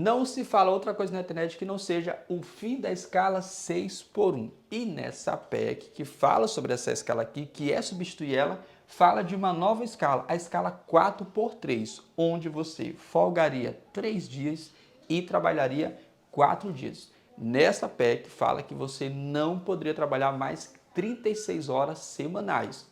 Não se fala outra coisa na internet que não seja o fim da escala 6x1. E nessa PEC que fala sobre essa escala aqui, que é substituir ela, fala de uma nova escala, a escala 4x3, onde você folgaria 3 dias e trabalharia 4 dias. Nessa PEC fala que você não poderia trabalhar mais 36 horas semanais.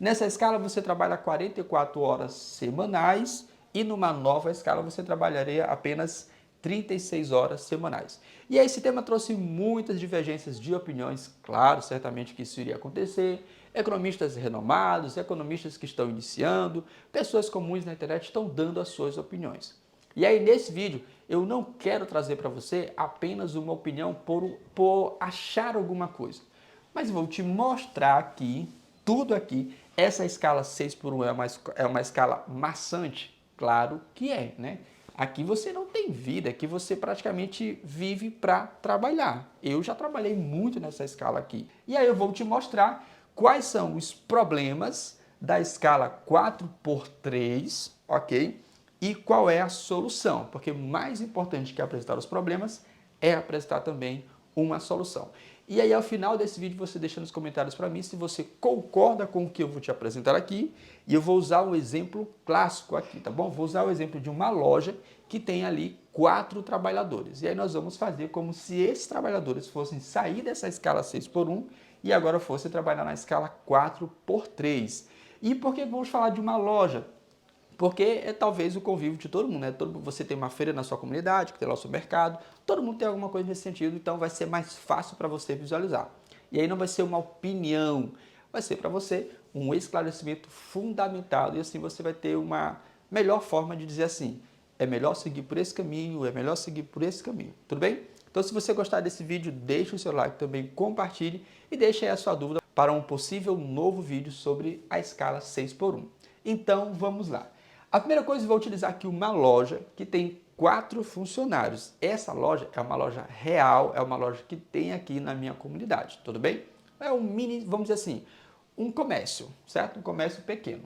Nessa escala você trabalha 44 horas semanais e numa nova escala você trabalharia apenas 36 horas semanais. E aí esse tema trouxe muitas divergências de opiniões, claro, certamente que isso iria acontecer. Economistas renomados, economistas que estão iniciando, pessoas comuns na internet estão dando as suas opiniões. E aí nesse vídeo eu não quero trazer para você apenas uma opinião por achar alguma coisa, mas vou te mostrar aqui, tudo aqui. Essa escala 6x1 é uma escala maçante? Claro que é, né? Aqui você não tem vida, aqui você praticamente vive para trabalhar. Eu já trabalhei muito nessa escala aqui. E aí eu vou te mostrar quais são os problemas da escala 4x3, ok? E qual é a solução, porque mais importante que apresentar os problemas é apresentar também uma solução. E aí ao final desse vídeo você deixa nos comentários para mim se você concorda com o que eu vou te apresentar aqui, e eu vou usar um exemplo clássico aqui, tá bom? Vou usar o exemplo de uma loja que tem ali 4 trabalhadores. E aí nós vamos fazer como se esses trabalhadores fossem sair dessa escala 6x1 e agora fossem trabalhar na escala 4x3. E por que vamos falar de uma loja? Porque é talvez o convívio de todo mundo, né? Você tem uma feira na sua comunidade, que tem lá o seu mercado, todo mundo tem alguma coisa nesse sentido, então vai ser mais fácil para você visualizar. E aí não vai ser uma opinião, vai ser para você um esclarecimento fundamentado e assim você vai ter uma melhor forma de dizer assim, é melhor seguir por esse caminho, é melhor seguir por esse caminho, tudo bem? Então se você gostar desse vídeo, deixe o seu like também, compartilhe e deixe aí a sua dúvida para um possível novo vídeo sobre a escala 6x1. Então vamos lá. A primeira coisa, eu vou utilizar aqui uma loja que tem 4 funcionários. Essa loja é uma loja real, é uma loja que tem aqui na minha comunidade, tudo bem? É um mini, vamos dizer assim, um comércio, certo? Um comércio pequeno.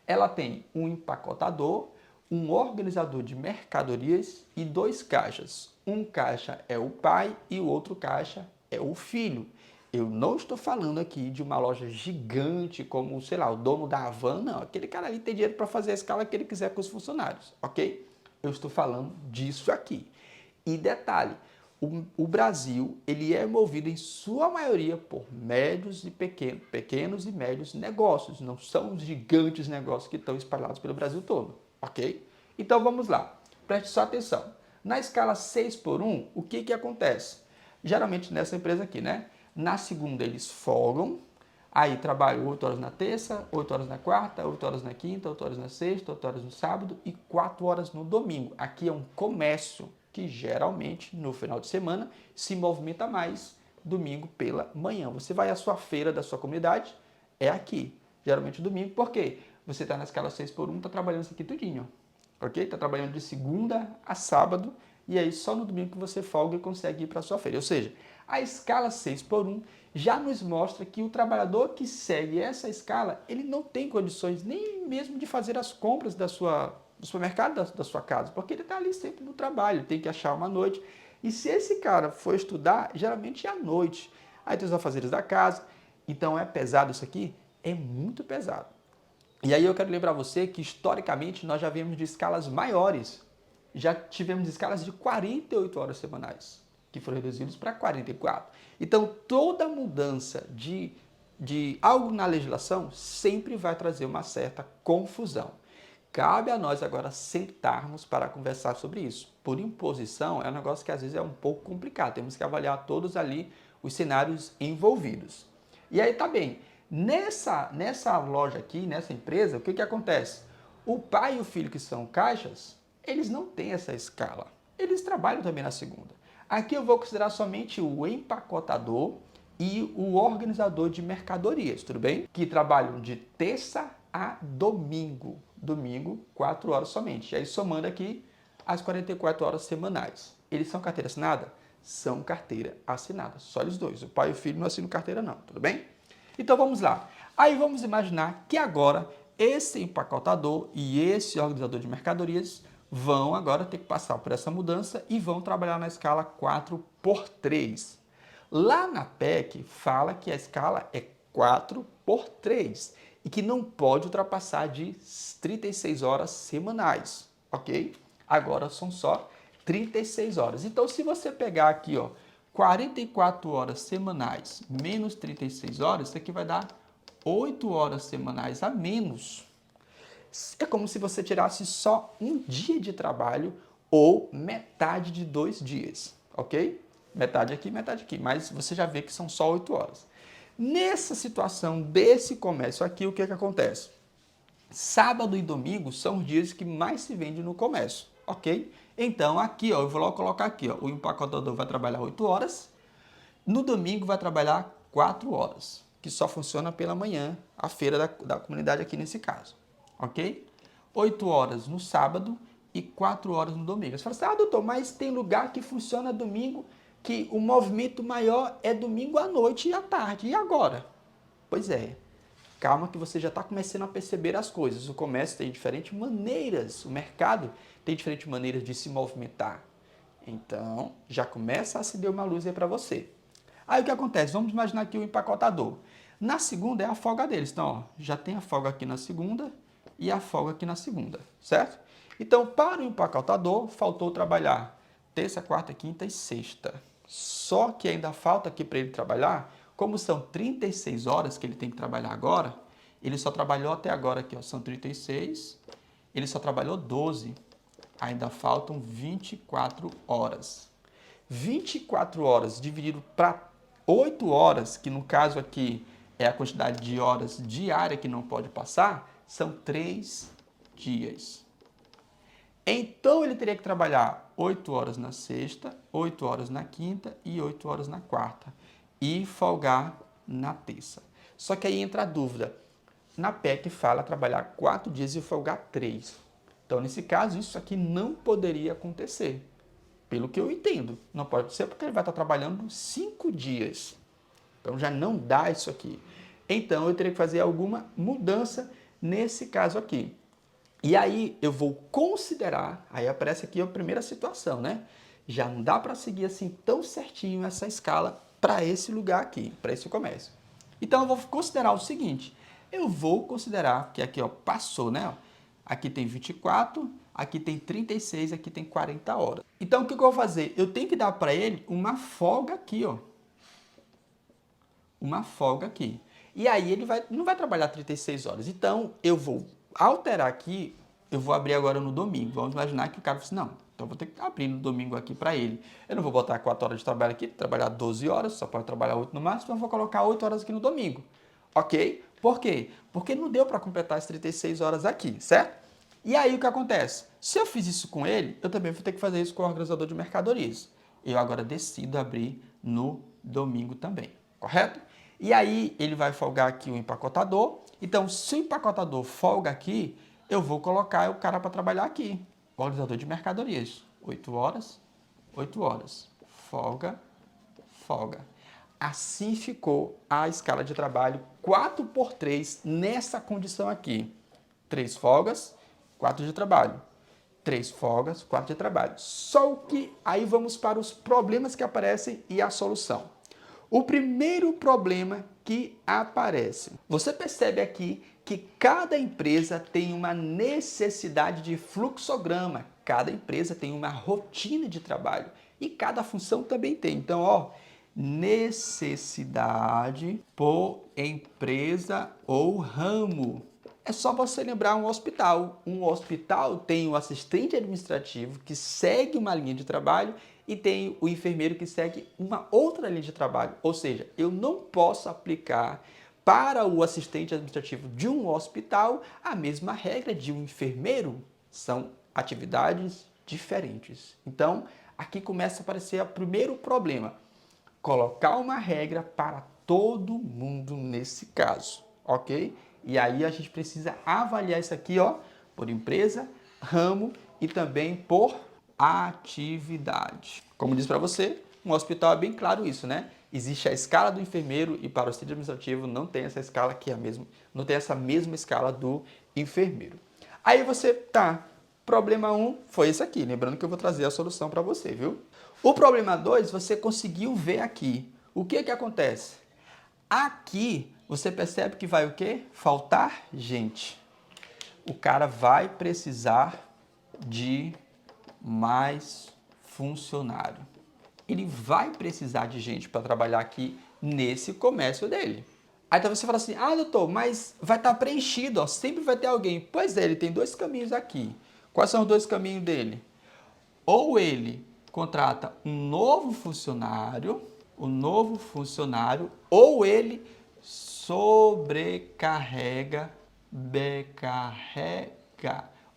Ela tem um empacotador, um organizador de mercadorias e 2 caixas. Um caixa é o pai e o outro caixa é o filho. Eu não estou falando aqui de uma loja gigante como, sei lá, o dono da Havan, não. Aquele cara ali tem dinheiro para fazer a escala que ele quiser com os funcionários, ok? Eu estou falando disso aqui. E detalhe, o Brasil ele é movido em sua maioria por médios e pequenos e médios negócios. Não são os gigantes negócios que estão espalhados pelo Brasil todo, ok? Então vamos lá, preste só atenção. Na escala 6x1, o que acontece? Geralmente nessa empresa aqui, né? Na segunda eles folgam, aí trabalham 8 horas na terça, 8 horas na quarta, 8 horas na quinta, 8 horas na sexta, 8 horas no sábado e 4 horas no domingo. Aqui é um comércio que geralmente no final de semana se movimenta mais domingo pela manhã. Você vai à sua feira da sua comunidade, é aqui, geralmente domingo, por quê? Você está na escala 6x1, está trabalhando isso aqui tudinho, ok? Está trabalhando de segunda a sábado e aí só no domingo que você folga e consegue ir para a sua feira. Ou seja, a escala 6x1 já nos mostra que o trabalhador que segue essa escala, ele não tem condições nem mesmo de fazer as compras do supermercado da sua casa, porque ele está ali sempre no trabalho, tem que achar uma noite. E se esse cara for estudar, geralmente é à noite. Aí tem os afazeres da casa. Então é pesado isso aqui? É muito pesado. E aí eu quero lembrar você que historicamente nós já viemos de escalas maiores. Já tivemos escalas de 48 horas semanais, que foram reduzidos para 44. Então toda mudança de algo na legislação sempre vai trazer uma certa confusão. Cabe a nós agora sentarmos para conversar sobre isso. Por imposição é um negócio que às vezes é um pouco complicado, temos que avaliar todos ali os cenários envolvidos. E aí tá bem, nessa loja aqui, nessa empresa, o que acontece? O pai e o filho que são caixas, eles não têm essa escala, eles trabalham também na segunda. Aqui eu vou considerar somente o empacotador e o organizador de mercadorias, tudo bem? Que trabalham de terça a domingo. Domingo, 4 horas somente. E aí somando aqui as 44 horas semanais. Eles são carteira assinada? São carteira assinada. Só eles dois. O pai e o filho não assinam carteira não, tudo bem? Então vamos lá. Aí vamos imaginar que agora esse empacotador e esse organizador de mercadorias vão agora ter que passar por essa mudança e vão trabalhar na escala 4x3. Lá na PEC fala que a escala é 4x3 e que não pode ultrapassar de 36 horas semanais, ok? Agora são só 36 horas. Então, se você pegar aqui, ó, 44 horas semanais menos 36 horas, isso aqui vai dar 8 horas semanais a menos. É como se você tirasse só um dia de trabalho ou metade de 2 dias, ok? Metade aqui, mas você já vê que são só 8 horas. Nessa situação desse comércio aqui, o que acontece? Sábado e domingo são os dias que mais se vende no comércio, ok? Então aqui, ó, eu vou logo colocar aqui, ó, o empacotador vai trabalhar 8 horas, no domingo vai trabalhar 4 horas, que só funciona pela manhã, a feira da comunidade aqui nesse caso, ok? 8 horas no sábado e 4 horas no domingo. Você fala assim, doutor, mas tem lugar que funciona domingo, que o movimento maior é domingo à noite e à tarde. E agora? Pois é, calma que você já está começando a perceber as coisas. O comércio tem diferentes maneiras, o mercado tem diferentes maneiras de se movimentar. Então, já começa a acender uma luz aí para você. Aí o que acontece? Vamos imaginar aqui o empacotador. Na segunda é a folga deles. Então, ó, já tem a folga aqui na segunda e a folga aqui na segunda, certo? Então, para o empacotador, faltou trabalhar terça, quarta, quinta e sexta. Só que ainda falta aqui para ele trabalhar, como são 36 horas que ele tem que trabalhar agora, ele só trabalhou até agora aqui, ó, são 36, ele só trabalhou 12. Ainda faltam 24 horas. 24 horas dividido para 8 horas, que no caso aqui é a quantidade de horas diária que não pode passar, são 3 dias. Então ele teria que trabalhar 8 horas na sexta, 8 horas na quinta e 8 horas na quarta. E folgar na terça. Só que aí entra a dúvida. Na PEC fala trabalhar 4 dias e folgar 3. Então, nesse caso, isso aqui não poderia acontecer. Pelo que eu entendo. Não pode ser porque ele vai estar trabalhando 5 dias. Então, já não dá isso aqui. Então, eu teria que fazer alguma mudança nesse caso aqui. E aí, eu vou considerar, aí aparece aqui a primeira situação, né? Já não dá para seguir assim tão certinho essa escala para esse lugar aqui, para esse comércio. Então, eu vou considerar o seguinte. Eu vou considerar que aqui, ó, passou, né? Aqui tem 24, aqui tem 36, aqui tem 40 horas. Então, o que eu vou fazer? Eu tenho que dar para ele uma folga aqui, ó. Uma folga aqui. E aí ele não vai trabalhar 36 horas. Então, eu vou alterar aqui, eu vou abrir agora no domingo. Vamos imaginar que o cara fala assim, não, então eu vou ter que abrir no domingo aqui para ele. Eu não vou botar 4 horas de trabalho aqui, trabalhar 12 horas, só pode trabalhar 8 no máximo, então eu vou colocar 8 horas aqui no domingo. Ok? Por quê? Porque não deu para completar as 36 horas aqui, certo? E aí o que acontece? Se eu fiz isso com ele, eu também vou ter que fazer isso com o organizador de mercadorias. Eu agora decido abrir no domingo também, correto? E aí ele vai folgar aqui o empacotador. Então, se o empacotador folga aqui, eu vou colocar o cara para trabalhar aqui, o organizador de mercadorias. 8 horas, 8 horas. Folga, folga. Assim ficou a escala de trabalho 4x3 nessa condição aqui. 3 folgas, 4 de trabalho. 3 folgas, 4 de trabalho. Só que aí vamos para os problemas que aparecem e a solução. O primeiro problema que aparece. Você percebe aqui que cada empresa tem uma necessidade de fluxograma. Cada empresa tem uma rotina de trabalho. E cada função também tem. Então, ó, necessidade por empresa ou ramo. É só você lembrar um hospital. Um hospital tem o assistente administrativo que segue uma linha de trabalho e tem o enfermeiro que segue uma outra linha de trabalho. Ou seja, eu não posso aplicar para o assistente administrativo de um hospital a mesma regra de um enfermeiro. São atividades diferentes. Então, aqui começa a aparecer o primeiro problema. Colocar uma regra para todo mundo nesse caso, ok? E aí a gente precisa avaliar isso aqui, ó, por empresa, ramo e também por atividade. Como disse para você, um hospital é bem claro isso, né? Existe a escala do enfermeiro e para o assistente administrativo não tem essa escala que é a mesma, não tem essa mesma escala do enfermeiro. Aí você Problema 1 foi esse aqui. Lembrando que eu vou trazer a solução para você, viu? O problema 2, você conseguiu ver aqui. O que que acontece? Aqui, você percebe que vai o quê? Faltar gente. O cara vai precisar de mais funcionário. Ele vai precisar de gente para trabalhar aqui nesse comércio dele. Aí então você fala assim, ah, doutor, mas vai estar preenchido, ó, sempre vai ter alguém. Pois é, ele tem dois caminhos aqui. Quais são os dois caminhos dele? Ou ele contrata um novo funcionário, ou ele sobrecarrega,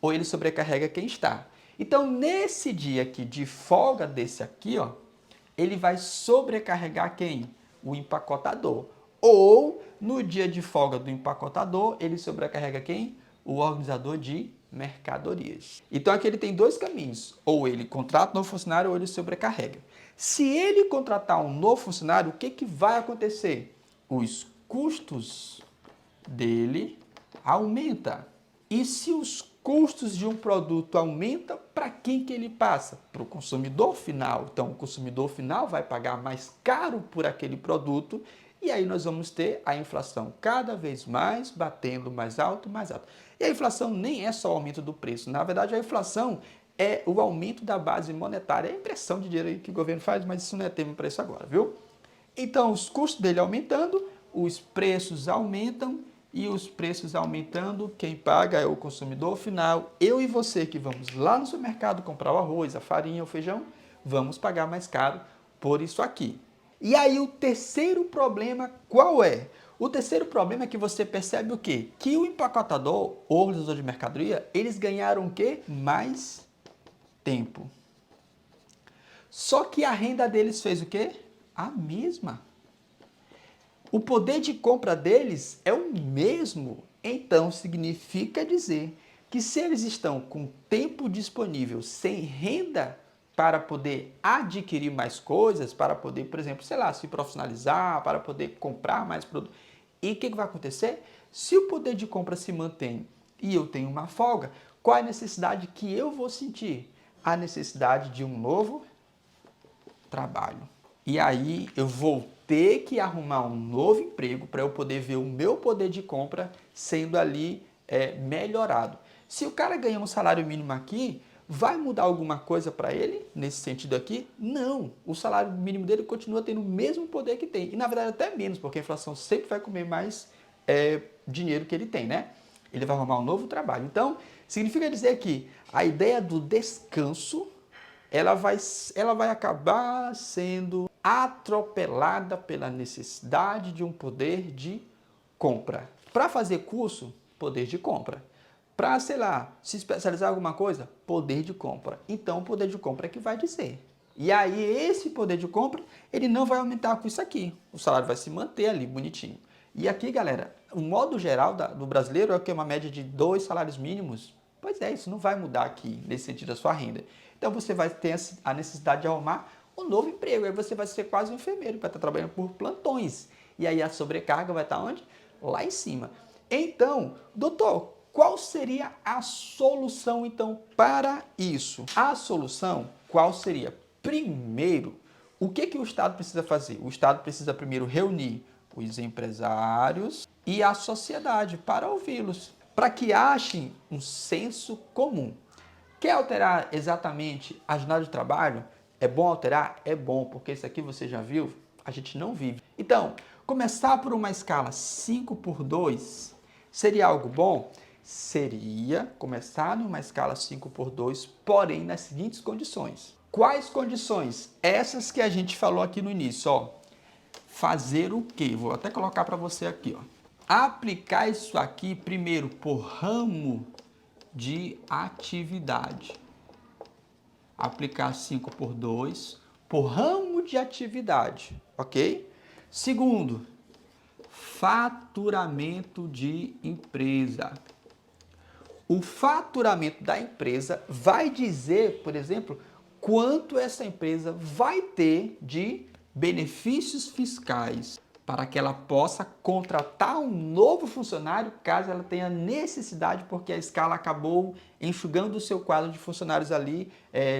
ou ele sobrecarrega quem está. Então, nesse dia aqui de folga desse aqui, ó, ele vai sobrecarregar quem? O empacotador. Ou, no dia de folga do empacotador, ele sobrecarrega quem? O organizador de mercadorias. Então, aqui ele tem dois caminhos. Ou ele contrata um novo funcionário, ou ele sobrecarrega. Se ele contratar um novo funcionário, o que que vai acontecer? Os custos dele aumentam. E se os custos de um produto aumentam, para quem que ele passa? Para o consumidor final. Então, o consumidor final vai pagar mais caro por aquele produto e aí nós vamos ter a inflação cada vez mais, batendo mais alto, mais alto. E a inflação nem é só o aumento do preço. Na verdade, a inflação é o aumento da base monetária. É a impressão de dinheiro que o governo faz, mas isso não é tema para isso agora, viu? Então, os custos dele aumentando, os preços aumentam, e os preços aumentando, quem paga é o consumidor final. Eu e você que vamos lá no supermercado comprar o arroz, a farinha, o feijão, vamos pagar mais caro por isso aqui. E aí o terceiro problema qual é? O terceiro problema é que você percebe o quê? Que o empacotador ou organizador de mercadoria, eles ganharam o quê? Mais tempo. Só que a renda deles fez o quê? A mesma. O poder de compra deles é o mesmo. Então, significa dizer que se eles estão com tempo disponível, sem renda para poder adquirir mais coisas, para poder, por exemplo, sei lá, se profissionalizar, para poder comprar mais produtos. E o que vai acontecer? Se o poder de compra se mantém e eu tenho uma folga, qual é a necessidade que eu vou sentir? A necessidade de um novo trabalho. E aí eu vou ter que arrumar um novo emprego para eu poder ver o meu poder de compra sendo ali melhorado. Se o cara ganhar um salário mínimo aqui, vai mudar alguma coisa para ele nesse sentido aqui? Não. O salário mínimo dele continua tendo o mesmo poder que tem. E na verdade até menos, porque a inflação sempre vai comer mais dinheiro que ele tem, né? Ele vai arrumar um novo trabalho. Então, significa dizer que a ideia do descanso ela vai acabar sendo atropelada pela necessidade de um poder de compra. Para fazer curso, poder de compra. Para, sei lá, se especializar em alguma coisa, poder de compra. Então, o poder de compra é que vai dizer. E aí, esse poder de compra, ele não vai aumentar com isso aqui. O salário vai se manter ali, bonitinho. E aqui, galera, o modo geral do brasileiro é que é uma média de 2 salários mínimos. Pois é, isso não vai mudar aqui, nesse sentido da sua renda. Então, você vai ter a necessidade de arrumar um novo emprego. Aí você vai ser quase um enfermeiro, vai estar trabalhando por plantões. E aí a sobrecarga vai estar onde? Lá em cima. Então, doutor, qual seria a solução, então, para isso? A solução, qual seria? Primeiro, o que o Estado precisa fazer? O Estado precisa primeiro reunir os empresários e a sociedade para ouvi-los, para que achem um senso comum. Quer alterar exatamente a jornada de trabalho? É bom alterar? É bom, porque isso aqui você já viu, a gente não vive. Então, começar por uma escala 5x2 seria algo bom? Seria começar numa escala 5x2, porém nas seguintes condições. Quais condições? Essas que a gente falou aqui no início, ó. Fazer o quê? Vou até colocar para você aqui, ó. Aplicar isso aqui primeiro por ramo de atividade. Aplicar 5x2 por ramo de atividade, ok? Segundo, faturamento de empresa. O faturamento da empresa vai dizer, por exemplo, quanto essa empresa vai ter de benefícios fiscais para que ela possa contratar um novo funcionário caso ela tenha necessidade, porque a escala acabou enxugando o seu quadro de funcionários ali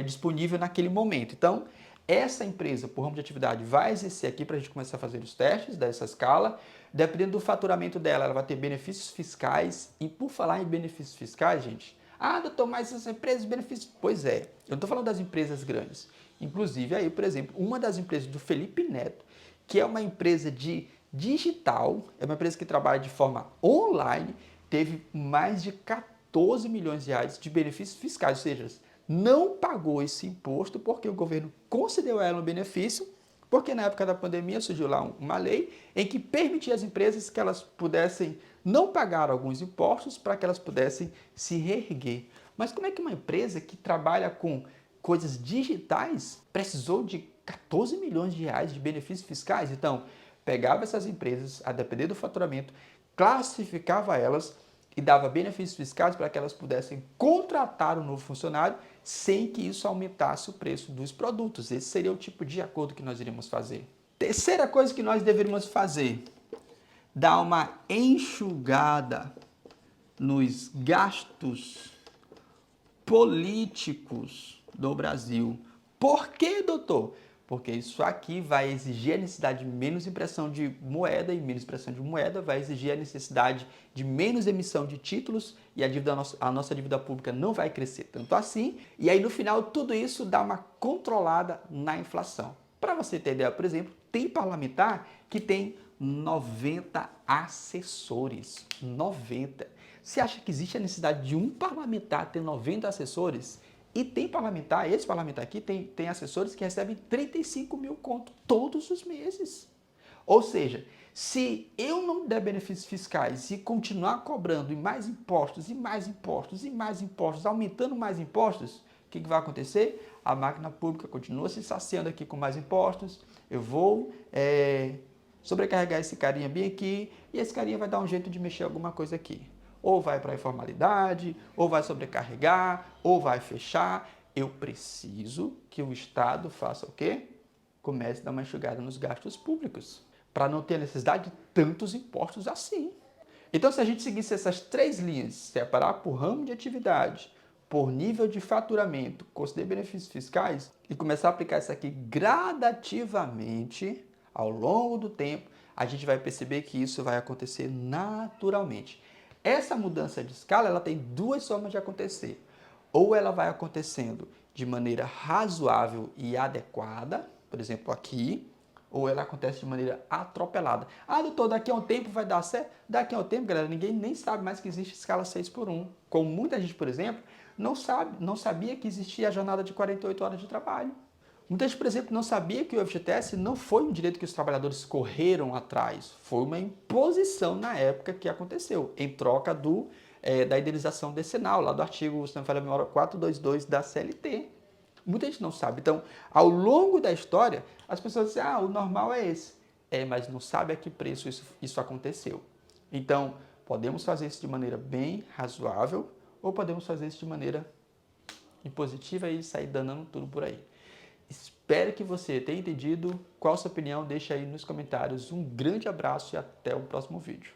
disponível naquele momento. Então, essa empresa, por ramo de atividade, vai exercer aqui para a gente começar a fazer os testes dessa escala. Dependendo do faturamento dela, ela vai ter benefícios fiscais. E por falar em benefícios fiscais, gente, doutor, mas essas empresas, benefícios... Pois é, eu não estou falando das empresas grandes. Inclusive, aí, por exemplo, uma das empresas do Felipe Neto, que é uma empresa de digital, é uma empresa que trabalha de forma online, teve mais de 14 milhões de reais de benefícios fiscais, ou seja, não pagou esse imposto porque o governo concedeu a ela um benefício, porque na época da pandemia surgiu lá uma lei em que permitia às empresas que elas pudessem não pagar alguns impostos para que elas pudessem se reerguer. Mas como é que uma empresa que trabalha com coisas digitais precisou de 14 milhões de reais de benefícios fiscais? Então, pegava essas empresas, a depender do faturamento, classificava elas e dava benefícios fiscais para que elas pudessem contratar um novo funcionário sem que isso aumentasse o preço dos produtos. Esse seria o tipo de acordo que nós iríamos fazer. Terceira coisa que nós deveríamos fazer, dar uma enxugada nos gastos políticos do Brasil. Por quê, doutor? Porque isso aqui vai exigir a necessidade de menos impressão de moeda, e menos impressão de moeda vai exigir a necessidade de menos emissão de títulos, e a nossa dívida pública não vai crescer tanto assim. E aí, no final, tudo isso dá uma controlada na inflação. Para você ter ideia, por exemplo, tem parlamentar que tem 90 assessores. 90. Você acha que existe a necessidade de um parlamentar ter 90 assessores? E tem parlamentar, esse parlamentar aqui tem assessores que recebem 35 mil conto todos os meses. Ou seja, se eu não der benefícios fiscais e continuar cobrando mais impostos, e mais impostos, e mais impostos, aumentando mais impostos, o que vai acontecer? A máquina pública continua se saciando aqui com mais impostos, eu vou sobrecarregar esse carinha bem aqui, e esse carinha vai dar um jeito de mexer alguma coisa aqui. Ou vai para a informalidade, ou vai sobrecarregar, ou vai fechar. Eu preciso que o Estado faça o quê? Comece a dar uma enxugada nos gastos públicos, para não ter necessidade de tantos impostos assim. Então, se a gente seguisse essas três linhas, separar por ramo de atividade, por nível de faturamento, considerar benefícios fiscais, e começar a aplicar isso aqui gradativamente, ao longo do tempo, a gente vai perceber que isso vai acontecer naturalmente. Essa mudança de escala, ela tem duas formas de acontecer. Ou ela vai acontecendo de maneira razoável e adequada, por exemplo, aqui, ou ela acontece de maneira atropelada. Doutor, daqui a um tempo vai dar certo? Daqui a um tempo, galera, ninguém nem sabe mais que existe escala 6x1. Como muita gente, por exemplo, não sabia que existia a jornada de 48 horas de trabalho. Muita gente, por exemplo, não sabia que o FGTS não foi um direito que os trabalhadores correram atrás. Foi uma imposição na época que aconteceu, em troca da indenização decenal, lá do artigo, se não me falha a memória, 422 da CLT. Muita gente não sabe. Então, ao longo da história, as pessoas dizem, o normal é esse. Mas não sabe a que preço isso aconteceu. Então, podemos fazer isso de maneira bem razoável, ou podemos fazer isso de maneira impositiva e sair danando tudo por aí. Espero que você tenha entendido. Qual a sua opinião? Deixa aí nos comentários. Um grande abraço e até o próximo vídeo.